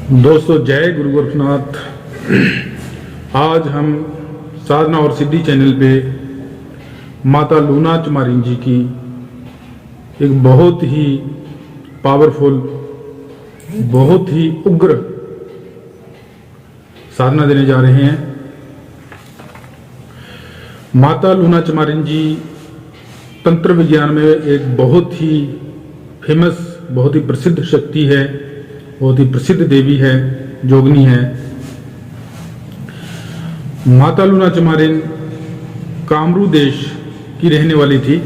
दोस्तों, जय गुरु गोरखनाथ। आज हम साधना और सिद्धि चैनल पे माता लूना चमारिन जी की एक बहुत ही पावरफुल, बहुत ही उग्र साधना देने जा रहे हैं। माता लूना चमारिन जी तंत्र विज्ञान में एक बहुत ही फेमस, बहुत ही प्रसिद्ध शक्ति है, बहुत ही प्रसिद्ध देवी है, जोगनी है। माता लूना चमारिन कामरू देश की रहने वाली थी।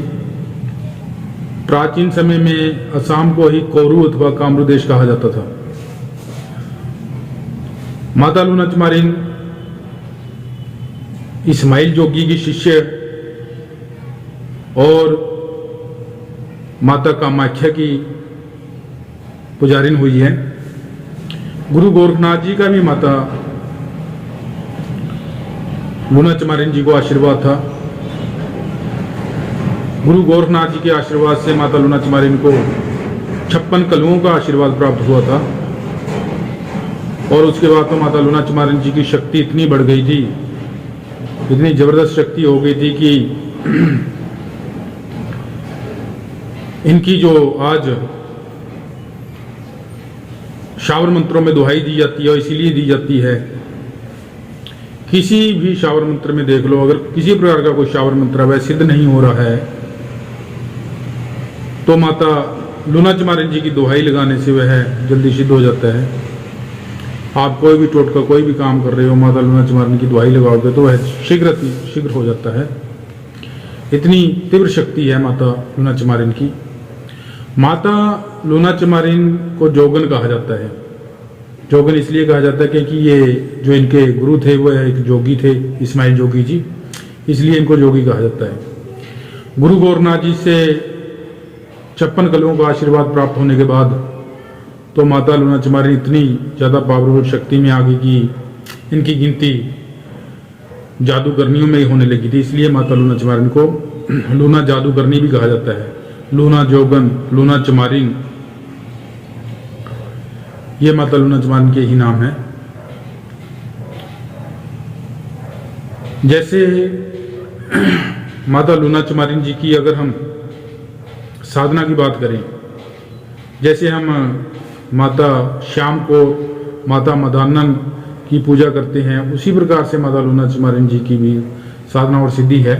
प्राचीन समय में असम को ही कोरू अथवा कामरू देश कहा जाता था। माता लूना चमारिन इस्माइल जोगी की शिष्य और माता कामाख्या की पुजारिन हुई है। गुरु गोरखनाथ जी का भी माता लूना चमारिन जी को आशीर्वाद था। गुरु गोरखनाथ जी के आशीर्वाद से माता लूना चमारिन को 56 कलुओं का आशीर्वाद प्राप्त हुआ था। और उसके बाद तो माता लूना चमारिन जी की शक्ति इतनी बढ़ गई थी, इतनी जबरदस्त शक्ति हो गई थी कि इनकी जो आज शावर मंत्रों में दुहाई दी जाती है और इसीलिए दी जाती है, किसी भी शावर मंत्र में देख लो, अगर किसी प्रकार का कोई शावर मंत्र वह सिद्ध नहीं हो रहा है तो माता लूना चमारिन जी की दुहाई लगाने से वह जल्दी सिद्ध हो जाता है। आप कोई भी टोटका, कोई भी काम कर रहे हो, माता लूना चमारिन की दुहाई लगाओगे तो वह शीघ्र हो जाता है। इतनी तीव्र शक्ति है माता लूना चमारिन की। माता लूना चमारिन को जोगन कहा जाता है। जोगन इसलिए कहा जाता है क्योंकि ये जो इनके गुरु थे वह एक जोगी थे, इस्माइल जोगी जी, इसलिए इनको जोगी कहा जाता है। गुरु गोरखनाथ जी से 56 कलुओं का आशीर्वाद प्राप्त होने के बाद तो माता लूना चमारिन इतनी ज़्यादा पावरफुल शक्ति में आ गई कि इनकी गिनती जादूगरनियों में ही होने लगी थी। इसलिए माता लूना चमारिन को लूना जादूगरनी भी कहा जाता है। लूना जोगन, लूना चमारिन, ये माता लूना चमारिन के ही नाम है। जैसे माता लूना चमारिन जी की अगर हम साधना की बात करें, जैसे हम माता श्याम को माता मदानन की पूजा करते हैं, उसी प्रकार से माता लूना चमारिन जी की भी साधना और सिद्धि है।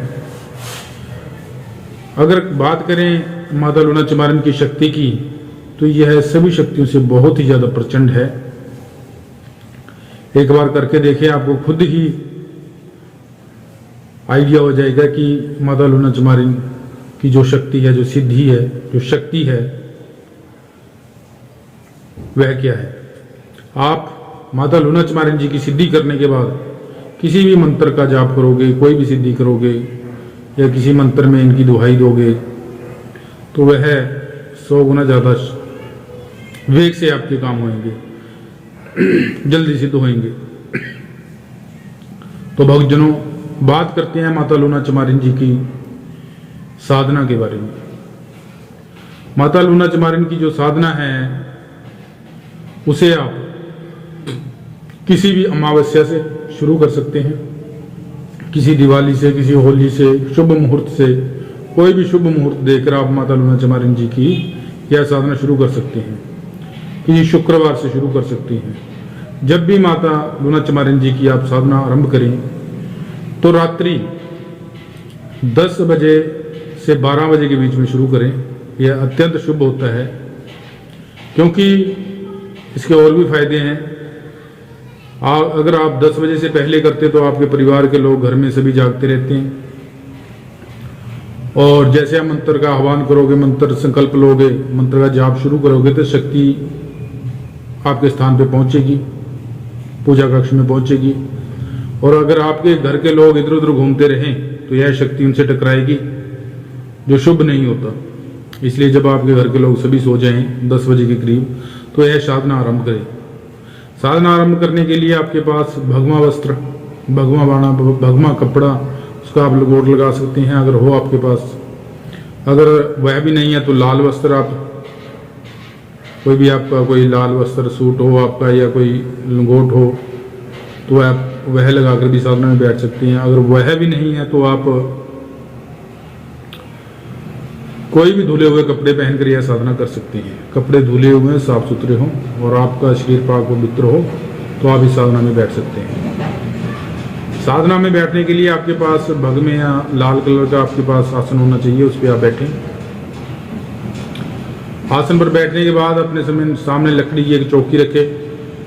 अगर बात करें माता लूना चमारिन की शक्ति की, तो यह सभी शक्तियों से बहुत ही ज्यादा प्रचंड है। एक बार करके देखें, आपको खुद ही आइडिया हो जाएगा कि माता लूना चमारिन की जो शक्ति है, जो सिद्धि है, जो शक्ति है, वह क्या है। आप माता लूना चमारिन जी की सिद्धि करने के बाद किसी भी मंत्र का जाप करोगे, कोई भी सिद्धि करोगे या किसी मंत्र में इनकी दुहाई दोगे तो वह 100 गुना ज्यादा वेग से आपके काम होंगे, जल्दी सिद्ध होंगे। तो भक्तजनों, बात करते हैं माता लूना चमारिन जी की साधना के बारे में। माता लूना चमारिन की जो साधना है उसे आप किसी भी अमावस्या से शुरू कर सकते हैं, किसी दिवाली से, किसी होली से, शुभ मुहूर्त से, कोई भी शुभ मुहूर्त देखकर आप माता लूना चमारिन जी की यह साधना शुरू कर सकते हैं। किसी शुक्रवार से शुरू कर सकते हैं। जब भी माता लूना चमारिन जी की आप साधना आरंभ करें तो रात्रि 10 बजे से 12 बजे के बीच में शुरू करें। यह अत्यंत शुभ होता है, क्योंकि इसके और भी फायदे हैं। अगर आप 10 बजे से पहले करते तो आपके परिवार के लोग घर में सभी जागते रहते हैं, और जैसे आप मंत्र का आह्वान करोगे, मंत्र संकल्प लोगे, मंत्र का जाप शुरू करोगे तो शक्ति आपके स्थान पे पहुंचेगी, पूजा कक्ष में पहुंचेगी। और अगर आपके घर के लोग इधर उधर घूमते रहें तो यह शक्ति उनसे टकराएगी, जो शुभ नहीं होता। इसलिए जब आपके घर के लोग सभी सो जाएं 10 बजे के करीब तो यह साधना आरंभ करें। साधना आरंभ करने के लिए आपके पास भगवा वस्त्र, भगवा बाणा, भगवा कपड़ा, उसका आप गोट लगा सकते हैं अगर हो आपके पास। अगर वह भी नहीं है तो लाल वस्त्र आप कोई भी आपका कोई लाल वस्त्र सूट हो आपका या कोई लंगोट हो तो आप वह लगाकर भी साधना में बैठ सकते हैं। अगर वह भी नहीं है तो आप कोई भी धुले हुए कपड़े पहनकर यह साधना कर सकते हैं। कपड़े धुले हुए साफ सुथरे हों और आपका शरीर पाक पवित्र हो तो आप इस साधना में बैठ सकते हैं। साधना में बैठने के लिए आपके पास भग में या लाल कलर का आपके पास आसन होना चाहिए, उस पर आप बैठें। आसन पर बैठने के बाद अपने सामने लकड़ी की एक चौकी रखें।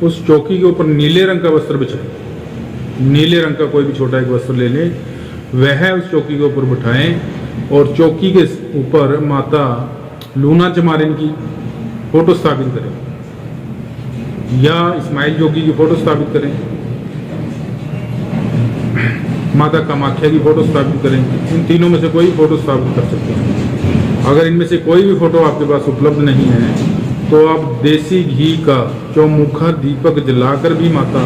उस चौकी के ऊपर नीले रंग का वस्त्र बिछाएं। नीले रंग का कोई भी छोटा एक वस्त्र ले लें, वह उस चौकी के ऊपर बिठाएं और चौकी के ऊपर माता लूना चमारिन की फोटो स्थापित करें या इस्माइल जोगी की फोटो स्थापित करें, माता कामाख्या की फोटो स्थापित करें। इन तीनों में से कोई फोटो स्थापित कर सकते हैं। अगर इनमें से कोई भी फोटो आपके पास उपलब्ध नहीं है तो आप देसी घी का चौमुखा दीपक जलाकर भी माता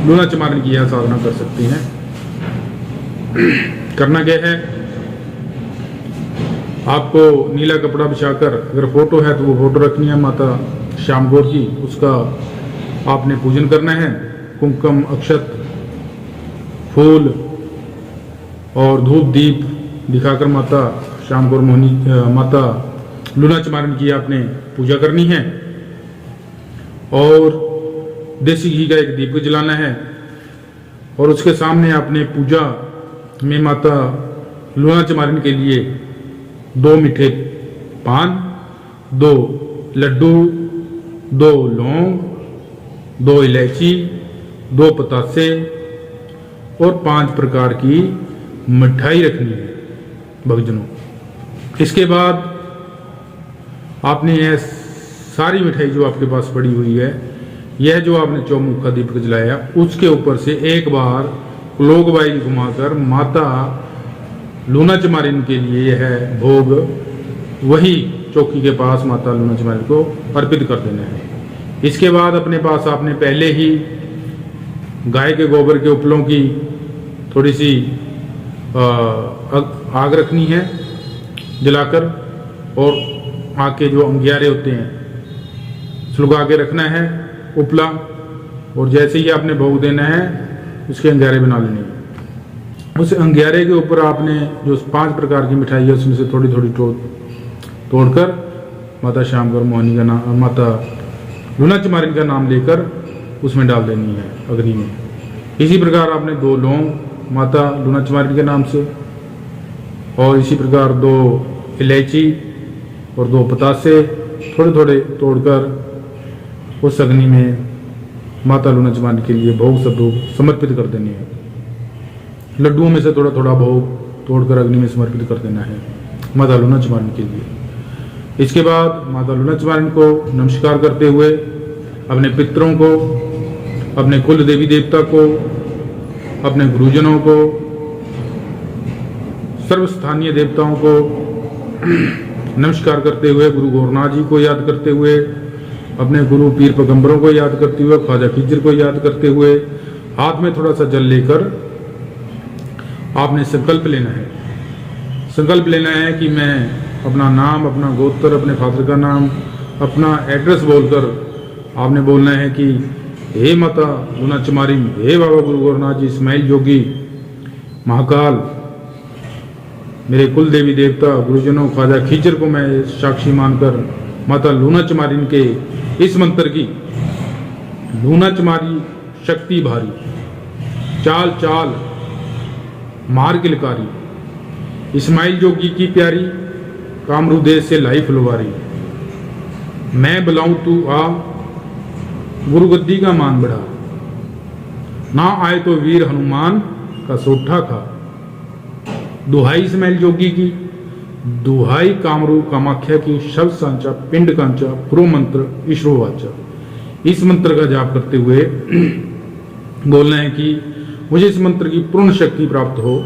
लूना चमारिन की यह साधना कर सकते हैं। करना क्या है, आपको नीला कपड़ा बिछाकर, अगर फोटो है तो वो फोटो रखनी है माता श्याम गौर की, उसका आपने पूजन करना है। कुमकुम, अक्षत, फूल और धूप दीप दिखाकर माता श्याम गौर मोहिनी माता लूना चमारिन की आपने पूजा करनी है और देसी घी का एक दीप जलाना है और उसके सामने आपने पूजा में माता लूना चमारिन के लिए 2 मीठे पान, 2 लड्डू, 2 लौंग, 2 इलायची, 2 पतासे और 5 प्रकार की मिठाई रखनी है भक्तजनों। इसके बाद आपने यह सारी मिठाई जो आपके पास पड़ी हुई है, यह जो आपने चौमुखा दीपक जलाया, उसके ऊपर से एक बार क्लॉकवाइज घुमाकर माता लूना चमारिन के लिए यह भोग वही चौकी के पास माता लूना चमारिन को अर्पित कर देना है। इसके बाद अपने पास आपने पहले ही गाय के गोबर के उपलों की थोड़ी सी आग रखनी है जलाकर और आग के जो अंगियारे होते हैं सुलगा के रखना है उपला, और जैसे ही आपने भोग देना है उसके अंगियारे बना लेने हैं। उस अंगियारे के ऊपर आपने जो 5 प्रकार की मिठाई है उसमें से थोड़ी थोड़ी तोड़कर माता श्याम गौर मोहिनी का नाम, माता लूना चमारिन का नाम लेकर उसमें डाल देनी है अग्नि में। इसी प्रकार आपने 2 लौंग माता लूना चमारिन के नाम से और इसी प्रकार 2 इलायची और 2 पतासे थोड़े थोड़े तोड़कर उस अग्नि में माता लूना चमारिन के लिए भोग स्वरूप समर्पित कर देने हैं। लड्डुओं में से थोड़ा थोड़ा भोग तोड़कर अग्नि में समर्पित कर देना है माता लूना चमारिन के लिए। इसके बाद माता लूना चमारिन को नमस्कार करते हुए अपने पितरों को, अपने कुल देवी देवता को, अपने गुरुजनों को, सर्वस्थानीय देवताओं को नमस्कार करते हुए, गुरु गोरखनाथ जी को याद करते हुए, अपने गुरु पीर पैगंबरों को याद करते हुए, ख्वाजा खिज्र को याद करते हुए, हाथ में थोड़ा सा जल लेकर आपने संकल्प लेना है। संकल्प लेना है कि मैं अपना नाम, अपना गोत्र, अपने फादर का नाम, अपना एड्रेस बोलकर आपने बोलना है कि हे माता लूना चमारिन, हे बाबा गुरु गोरखनाथ जी, इस्माइल जोगी, महाकाल, मेरे कुल देवी देवता, गुरुजनों, ख्वाजा खिज्र को मैं साक्षी मानकर माता लूना चमारिन के इस मंत्र की, लूना चमारी शक्ति भारी, चाल चाल मार किलकारी, इस्माइल जोगी की प्यारी, कामरू देश से लाई फुलवारी, मैं बुलाऊं तू आ, गुरु गद्दी का मान बढ़ा, ना आए तो वीर हनुमान का सोठा खा। दुहाई इस्माइल जोगी की, दुहाई कामरू कामाख्या की, शब्द सांचा पिंड कांचा, प्रो मंत्र ईश्वरो वाचा। इस मंत्र का जाप करते हुए बोलना है कि मुझे इस मंत्र की पूर्ण शक्ति प्राप्त हो।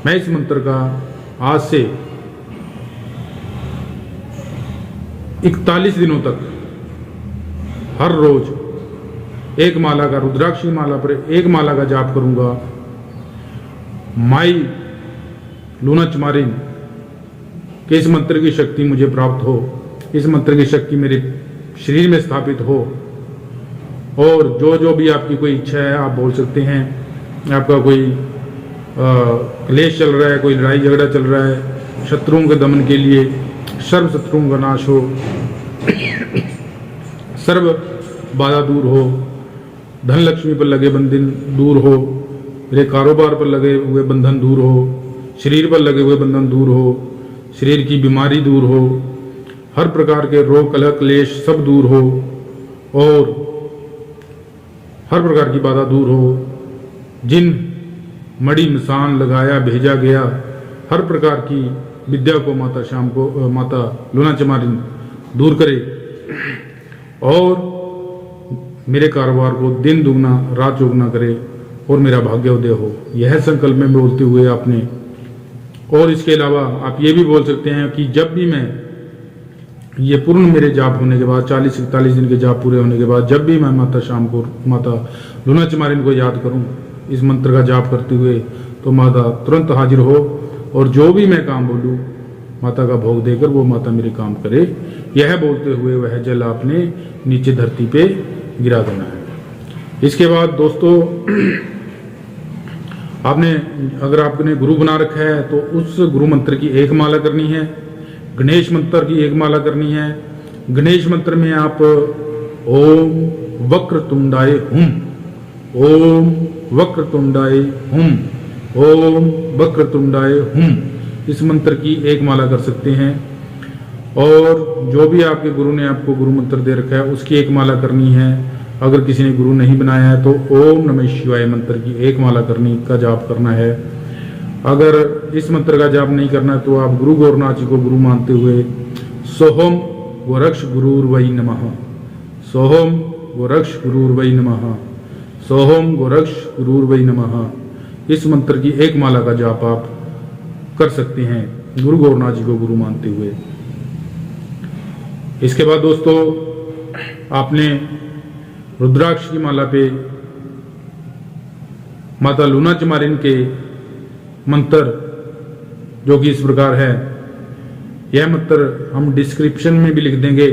मैं इस मंत्र का आज से 41 दिनों तक हर रोज 1 माला का, रुद्राक्षी माला पर 1 माला का जाप करूंगा। माई लूना चमारिन के इस मंत्र की शक्ति मुझे प्राप्त हो, इस मंत्र की शक्ति मेरे शरीर में स्थापित हो। और जो जो भी आपकी कोई इच्छा है आप बोल सकते हैं। आपका कोई क्लेश चल रहा है, कोई लड़ाई झगड़ा चल रहा है, शत्रुओं के दमन के लिए सर्व शत्रुओं का नाश हो, सर्व बाधा दूर हो, धन लक्ष्मी पर लगे बंधन दूर हो, मेरे कारोबार पर लगे हुए बंधन दूर हो, शरीर पर लगे हुए बंधन दूर हो, शरीर की बीमारी दूर हो, हर प्रकार के रोग कलह क्लेश सब दूर हो और हर प्रकार की बाधा दूर हो। जिन मड़ी मिसान लगाया भेजा गया हर प्रकार की विद्या को माता शाम को माता लूना चमारिन दूर करे और मेरे कारोबार को दिन दुगना रात चौगुना करे और मेरा भाग्योदय हो। यह संकल्प में बोलते हुए आपने, और इसके अलावा आप ये भी बोल सकते हैं कि जब भी मैं ये पूर्ण मेरे जाप होने के बाद 40-41 दिन के जाप पूरे होने के बाद जब भी मैं माता शाम को माता लूना चमारिन को याद करूं इस मंत्र का जाप करते हुए, तो माता तुरंत हाजिर हो और जो भी मैं काम बोलूं माता का भोग देकर वो माता मेरे काम करे। यह बोलते हुए वह जल आपने नीचे धरती पे गिरा देना है। इसके बाद दोस्तों आपने अगर आपने गुरु बना रखा है तो उस गुरु मंत्र की एक माला करनी है। गणेश मंत्र की एक माला करनी है। गणेश मंत्र में आप ओम वक्रतुंडाय हुम, ओम वक्रतुंडाय हुम, ओम वक्रतुंडाय हुम, इस मंत्र की एक माला कर सकते हैं। और जो भी आपके गुरु ने आपको गुरु मंत्र दे रखा है उसकी एक माला करनी है। अगर किसी ने गुरु नहीं बनाया है तो ओम नमः शिवाय मंत्र की एक माला करनी का जाप करना है। अगर इस मंत्र का जाप नहीं करना तो आप गुरु गौरनाथ जी को गुरु मानते हुए सोहम गोरक्ष गुरुर्वै नमः, सोहम गोरक्ष गुरुर्वै नमः, सोहम गोरक्ष गुरुर्वै नमः, इस मंत्र की एक माला का जाप आप कर सकते हैं गुरु गौरनाथ जी को गुरु मानते हुए। इसके बाद दोस्तों आपने रुद्राक्ष की माला पे माता लूना चमारिन के मंत्र जो कि इस प्रकार है, यह मंत्र हम डिस्क्रिप्शन में भी लिख देंगे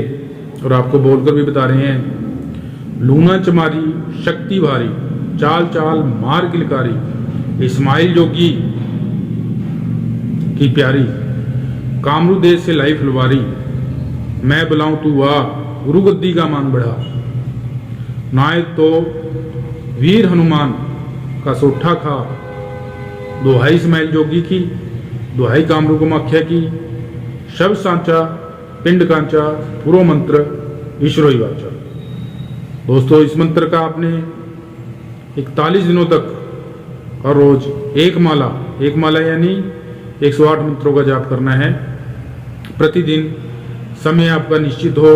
और आपको बोलकर भी बता रहे हैं। लूना चमारी शक्ति भारी, चाल चाल मार किलकारी, इस्माइल जोगी की प्यारी, कामरू देश से लाई फुलवारी, मैं बुलाऊं तू वाह, गुरु गद्दी का मान बढ़ा, नायक तो वीर हनुमान का सोठा खा, दोहाई इस्माइल जोगी की, दोहाई कामरू को माख्या की, शब्द सांचा पिंड कांचा, पूरो मंत्र ईश्वरोई वाचा। दोस्तों इस मंत्र का आपने 41 दिनों तक हर रोज एक माला यानी 108 मंत्रों का जाप करना है। प्रतिदिन समय आपका निश्चित हो,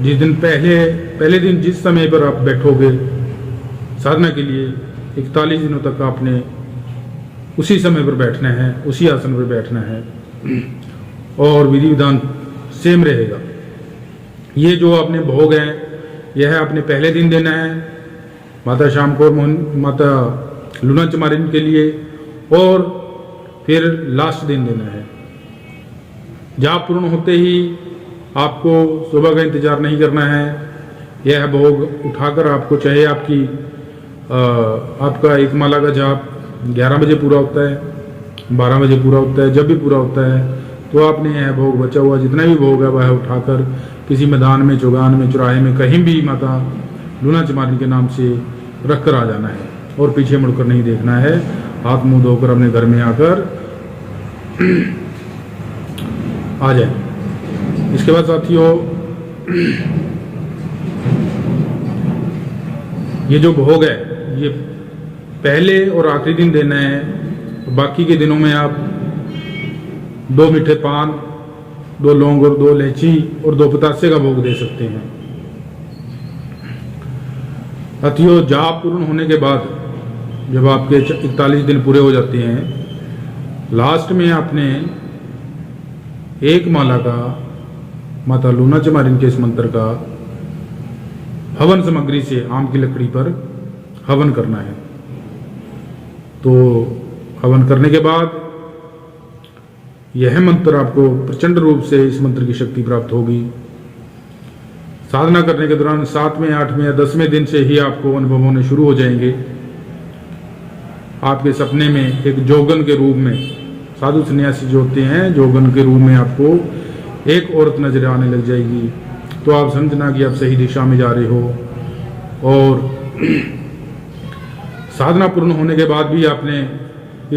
जिस दिन पहले दिन जिस समय पर आप बैठोगे साधना के लिए 41 दिनों तक आपने उसी समय पर बैठना है, उसी आसन पर बैठना है और विधि विधान सेम रहेगा। ये जो आपने भोग है यह आपने पहले दिन देना है माता शाम को माता लूना चमारिन के लिए और फिर लास्ट दिन देना है। जाप पूर्ण होते ही आपको सुबह का इंतजार नहीं करना है। यह भोग उठाकर आपको चाहे आपका एक माला का जाप 11 बजे पूरा होता है, 12 बजे पूरा होता है, जब भी पूरा होता है तो आपने यह भोग बचा हुआ जितना भी भोग है वह उठाकर किसी मैदान में, चौगान में, चौराहे में कहीं भी माता लूना चमारिन के नाम से रख कर आ जाना है और पीछे मुड़कर नहीं देखना है। हाथ मुंह धोकर अपने घर में आकर आ जाए। इसके बाद साथियों ये जो भोग है ये पहले और आखिरी दिन देना है। बाकी के दिनों में आप 2 मीठे पान, 2 लौंग और 2 इलायची और 2 पतासे का भोग दे सकते हैं। साथियों जाप पूर्ण होने के बाद जब आपके 41 दिन पूरे हो जाते हैं, लास्ट में आपने एक माला का माता लूना चमारिन के इस मंत्र का हवन सामग्री से आम की लकड़ी पर हवन करना है। तो हवन करने के बाद यह मंत्र आपको प्रचंड रूप से इस मंत्र की शक्ति प्राप्त होगी। साधना करने के दौरान 7वें, 8वें या 10वें दिन से ही आपको अनुभव होने शुरू हो जाएंगे। आपके सपने में एक जोगन के रूप में, साधु सन्यासी जो होते हैं जोगन के रूप में आपको एक औरत नजर आने लग जाएगी। तो आप समझना कि आप सही दिशा में जा रहे हो। और साधना पूर्ण होने के बाद भी आपने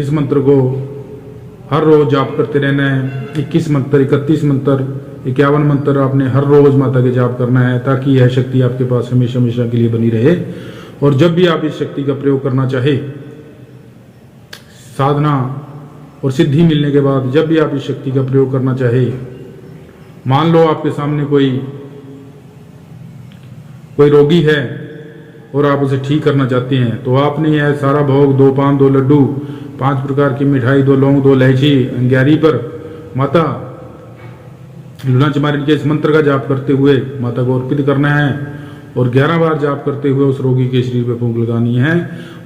इस मंत्र को हर रोज जाप करते रहना है। 21 मंत्र, 31 मंत्र, 51 मंत्र आपने हर रोज माता के जाप करना है, ताकि यह शक्ति आपके पास हमेशा हमेशा के लिए बनी रहे। और जब भी आप इस शक्ति का प्रयोग करना चाहे, साधना और सिद्धि मिलने के बाद जब भी आप इस शक्ति का प्रयोग करना चाहे, मान लो आपके सामने कोई रोगी है और आप उसे ठीक करना चाहते हैं, तो आपने यह सारा भोग, 2 पान, 2 लड्डू, 5 प्रकार की मिठाई, 2 लौंग, 2 इलायची, अंग्यारी पर माता लूनाचमारिन के इस मंत्र का जाप करते हुए माता को अर्पित करना है। और 11 बार जाप करते हुए उस रोगी के शरीर पर फूंक लगानी है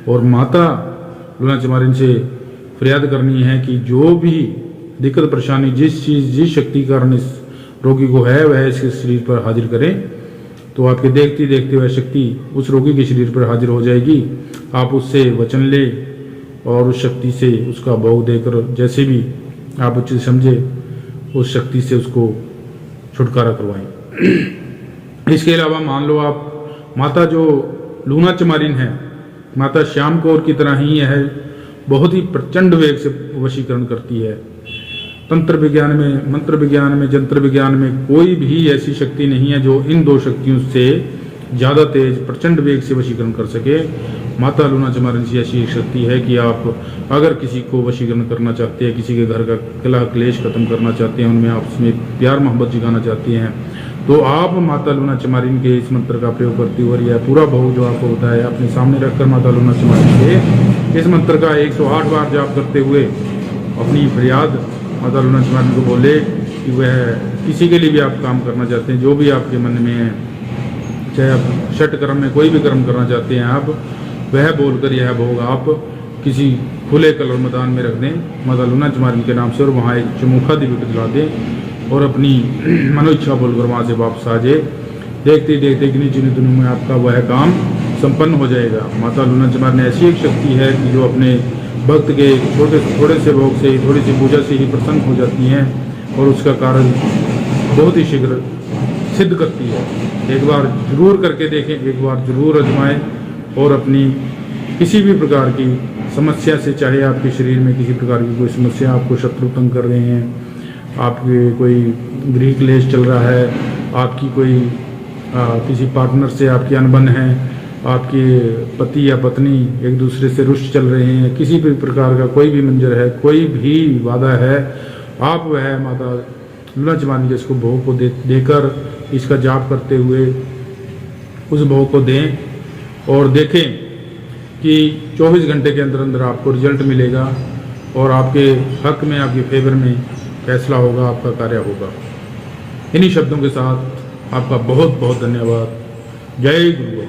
और माता लूनाचमारिन से फरियाद करनी है कि जो भी दिक्कत परेशानी, जिस शक्ति के कारण इस रोगी को है, वह इसके शरीर पर हाजिर करें। तो आपके देखते देखते वह शक्ति उस रोगी के शरीर पर हाजिर हो जाएगी। आप उससे वचन ले और उस शक्ति से उसका भोग देकर जैसे भी आप उचित समझे उस शक्ति से उसको छुटकारा करवाएं। इसके अलावा मान लो आप माता जो लूनाचमारिन है, माता श्याम कौर की तरह ही यह बहुत ही प्रचंड वेग से वशीकरण करती है। तंत्र विज्ञान में, मंत्र विज्ञान में, जंत्र विज्ञान में कोई भी ऐसी शक्ति नहीं है जो इन 2 शक्तियों से ज्यादा तेज प्रचंड वेग से वशीकरण कर सके। माता लूनाचमारिन की ऐसी एक शक्ति है कि आप अगर किसी को वशीकरण करना चाहते हैं, किसी के घर का कलह क्लेश खत्म करना चाहते हैं, उनमें आपस में प्यार मोहब्बत जगाना चाहते हैं, तो आप माता लूनाचमारिन के इस मंत्र का प्रयोग करते हुए यह पूरा भोग जो आपको होता है अपने सामने रखकर माता लूनाचमारिन के इस मंत्र का 108 बार जाप करते हुए अपनी फरियाद माता लूनाचमारिन को बोले कि वह किसी के लिए भी आप काम करना चाहते हैं, जो भी आपके मन में है, चाहे आप षट कर्म में कोई भी कर्म करना चाहते हैं, आप वह बोलकर यह भोग आप किसी खुले कलर मैदान में रख दें माता लूनाचमारिन के नाम से, और वहाँ एक चमुखा दीपक जला दें और अपनी मनोइच्छा बोलकर वहाँ से वापस आ जाए। देखते देखते गिनी चुनी दिनों में आपका वह काम संपन्न हो जाएगा। माता लूनाचमारिन ऐसी एक शक्ति है कि जो अपने भक्त के थोड़े से भोग से, थोड़ी सी पूजा से ही प्रसन्न हो जाती हैं और उसका कार्य बहुत ही शीघ्र सिद्ध करती है। एक बार जरूर करके देखें, एक बार जरूर आजमाएं और अपनी किसी भी प्रकार की समस्या से, चाहे आपके शरीर में किसी प्रकार की कोई समस्या, आपको शत्रु तंग कर रहे हैं, आपके कोई गृह क्लेश चल रहा है, आपकी कोई किसी पार्टनर से आपकी अनबन है, आपके पति या पत्नी एक दूसरे से रुष्ट चल रहे हैं, किसी भी प्रकार का कोई भी मंजर है, कोई भी वादा है, आप वह माता लूनाचमारिन के इसको भोग को देकर इसका जाप करते हुए उस भोग को दें और देखें कि 24 घंटे के अंदर अंदर आपको रिजल्ट मिलेगा और आपके हक में, आपके फेवर में फैसला होगा, आपका कार्य होगा। इन्हीं शब्दों के साथ आपका बहुत बहुत धन्यवाद। जय गुरु।